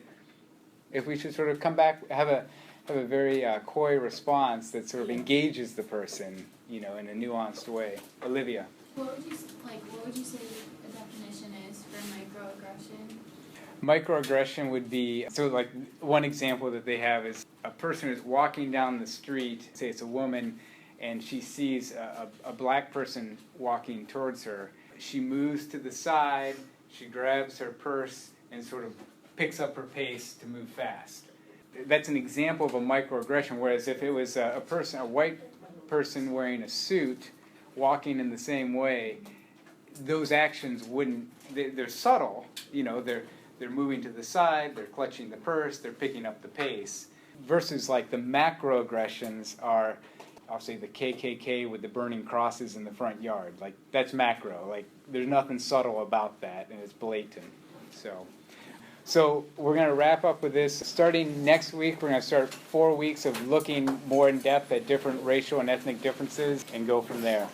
if we should sort of come back, have a very coy response that sort of engages the person, in a nuanced way. Olivia. What would you say the definition is for microaggression? Microaggression would be, so like one example that they have is a person is walking down the street, say it's a woman, and she sees a black person walking towards her. She moves to the side, she grabs her purse, and sort of picks up her pace to move fast. That's an example of a microaggression, whereas if it was a white person wearing a suit, walking in the same way, those actions wouldn't, they're subtle, they're moving to the side, they're clutching the purse, they're picking up the pace, versus like the macroaggressions are, I'll say the KKK with the burning crosses in the front yard. Like, that's macro. Like, there's nothing subtle about that, and it's blatant. So we're going to wrap up with this. Starting next week, we're going to start 4 weeks of looking more in depth at different racial and ethnic differences and go from there.